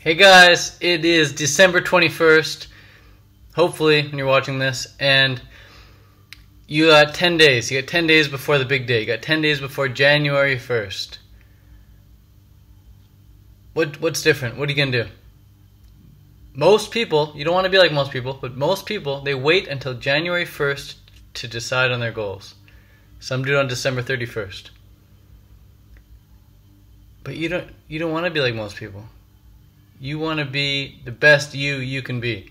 Hey guys, it is December 21st, hopefully when you're watching this, and you got 10 days. You got 10 days before the big day. You got 10 days before January 1st. What's different? What are you going to do? Most people, you don't want to be like most people, but most people, they wait until January 1st to decide on their goals. Some do it on December 31st. But you don't want to be like most people. You want to be the best you can be.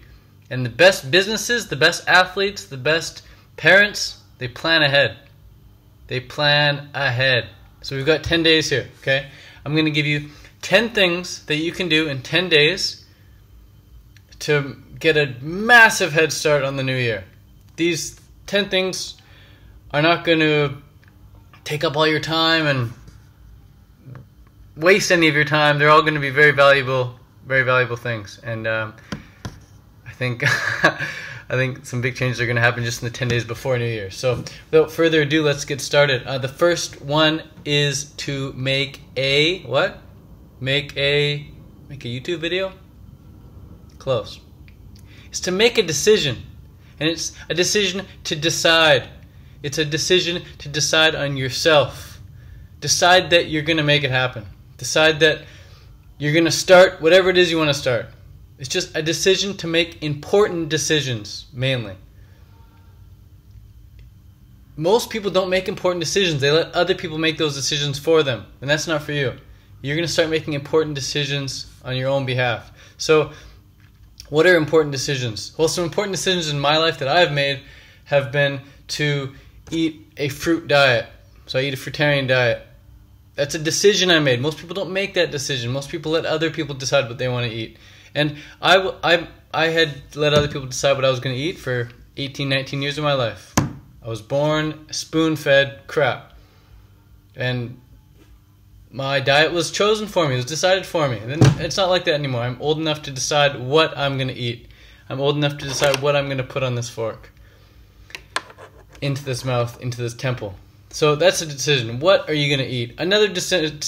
And the best businesses, the best athletes, the best parents, they plan ahead. They plan ahead. So we've got 10 days here, okay? I'm going to give you 10 things that you can do in 10 days to get a massive head start on the new year. These 10 things are not going to take up all your time and waste any of your time. They're all going to be very valuable things, and I think I think some big changes are going to happen just in the 10 days before New Year. So without further ado, let's get started. The first one is to make a what? Make a YouTube video? Close. It's to make a decision, and it's a decision to decide. It's a decision to decide on yourself. Decide that you're going to make it happen. Decide that you're going to start whatever it is you want to start. It's just a decision to make important decisions, mainly. Most people don't make important decisions. They let other people make those decisions for them, and that's not for you. You're going to start making important decisions on your own behalf. So, what are important decisions? Well, some important decisions in my life that I've made have been to eat a fruit diet. So I eat a fruitarian diet. That's a decision I made. Most people don't make that decision. Most people let other people decide what they want to eat. And I had let other people decide what I was going to eat for 18, 19 years of my life. I was born spoon-fed crap. And my diet was chosen for me. It was decided for me. And it's not like that anymore. I'm old enough to decide what I'm going to eat. I'm old enough to decide what I'm going to put on this fork, into this mouth, into this temple. So that's a decision. What are you going to eat? Another decision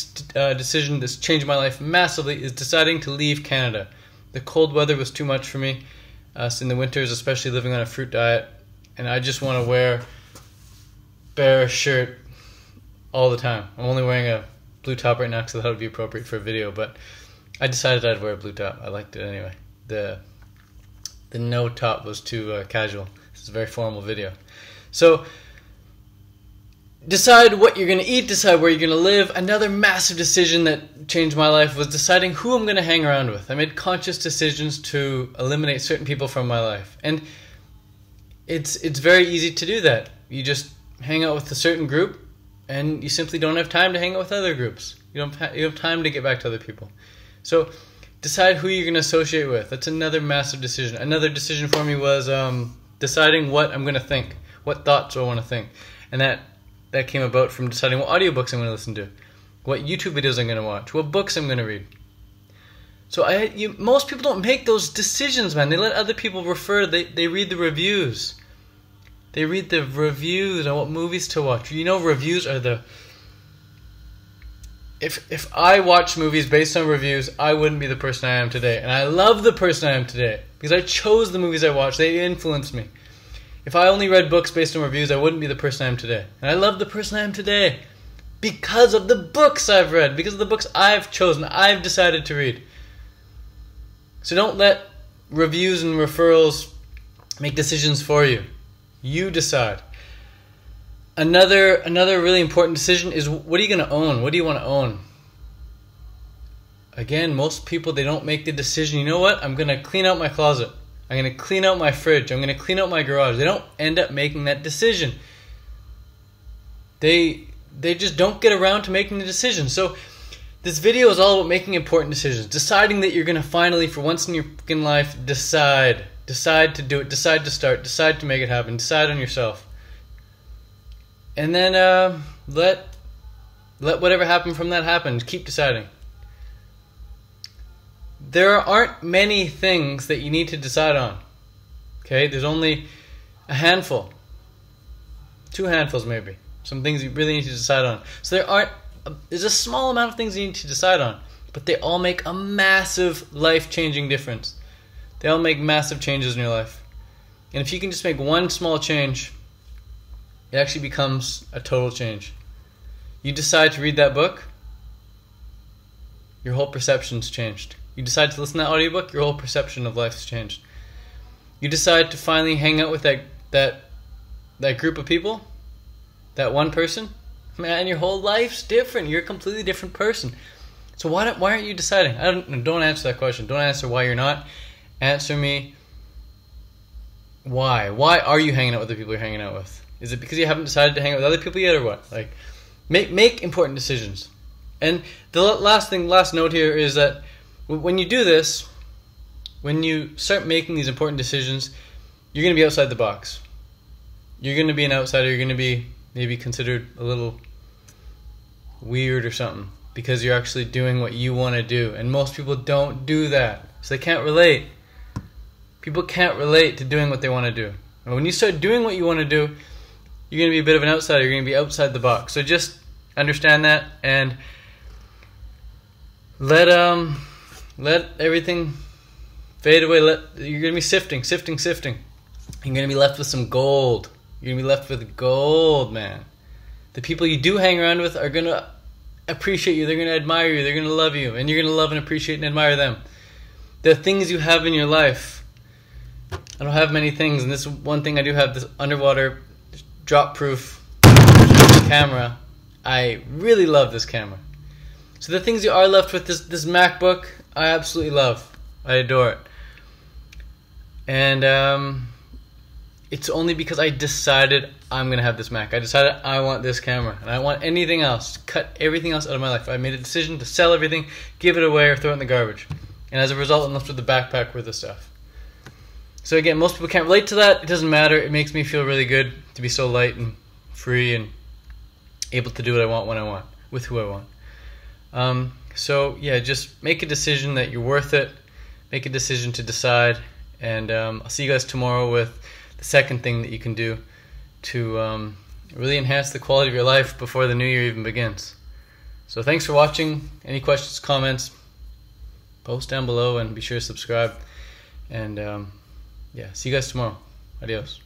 that's changed my life massively is deciding to leave Canada. The cold weather was too much for me in the winters, especially living on a fruit diet. And I just want to wear bare shirt all the time. I'm only wearing a blue top right now because that would be appropriate for a video. But I decided I'd wear a blue top. I liked it anyway. The no top was too casual. This is a very formal video. So decide what you're going to eat, decide where you're going to live. Another massive decision that changed my life was deciding who I'm going to hang around with. I made conscious decisions to eliminate certain people from my life. And it's very easy to do that. You just hang out with a certain group, and you simply don't have time to hang out with other groups. You have time to get back to other people. So decide who you're going to associate with. That's another massive decision. Another decision for me was deciding what I'm going to think, what thoughts I want to think. And that came about from deciding what audiobooks I'm going to listen to, what YouTube videos I'm going to watch, what books I'm going to read. So most people don't make those decisions, man. They let other people refer. They read the reviews. They read the reviews on what movies to watch. You know, reviews are the... If I watched movies based on reviews, I wouldn't be the person I am today. And I love the person I am today because I chose the movies I watched. They influenced me. If I only read books based on reviews, I wouldn't be the person I am today. And I love the person I am today because of the books I've read, because of the books I've chosen, I've decided to read. So don't let reviews and referrals make decisions for you. You decide. Another really important decision is, what are you going to own? What do you want to own? Again, most people, they don't make the decision, you know what? I'm going to clean out my closet. I'm going to clean out my fridge. I'm going to clean out my garage. They don't end up making that decision. They just don't get around to making the decision. So this video is all about making important decisions. Deciding that you're going to finally, for once in your fucking life, decide. Decide to do it. Decide to start. Decide to make it happen. Decide on yourself. And then let whatever happened from that happen. Keep deciding. There aren't many things that you need to decide on. Okay? There's only a handful. 2 handfuls maybe. Some things you really need to decide on. So there's a small amount of things you need to decide on. but they all make a massive life-changing difference. They all make massive changes in your life. And if you can just make one small change, it actually becomes a total change. You decide to read that book, your whole perception's changed. You decide to listen to that audiobook, your whole perception of life has changed. You decide to finally hang out with that group of people, that one person, man, your whole life's different. You're a completely different person. So why aren't you deciding? Don't answer that question. Don't answer why you're not. Answer me why. Why are you hanging out with the people you're hanging out with? Is it because you haven't decided to hang out with other people yet, or what? Like, make important decisions. And the last note here is that when you do this, when you start making these important decisions, you're going to be outside the box. You're going to be an outsider. You're going to be maybe considered a little weird or something because you're actually doing what you want to do. And most people don't do that, so they can't relate. People can't relate to doing what they want to do. And when you start doing what you want to do, you're going to be a bit of an outsider. You're going to be outside the box. So just understand that and let everything fade away. You're going to be sifting. You're going to be left with some gold. You're going to be left with gold, man. The people you do hang around with are going to appreciate you. They're going to admire you. They're going to love you. And you're going to love and appreciate and admire them. The things you have in your life. I don't have many things, and this one thing I do have, this underwater drop-proof camera. I really love this camera. So the things you are left with, this MacBook, I absolutely love. I adore it. And it's only because I decided I'm going to have this Mac. I decided I want this camera, and I don't want anything else. Cut everything else out of my life. I made a decision to sell everything, give it away, or throw it in the garbage. And as a result, I'm left with the backpack worth of stuff. So again, most people can't relate to that. It doesn't matter. It makes me feel really good to be so light and free and able to do what I want when I want, with who I want. So yeah, just make a decision that you're worth it. Make a decision to decide. And I'll see you guys tomorrow with the second thing that you can do to really enhance the quality of your life before the new year even begins. So thanks for watching. Any questions, comments, post down below, and be sure to subscribe. And yeah, see you guys tomorrow. Adios.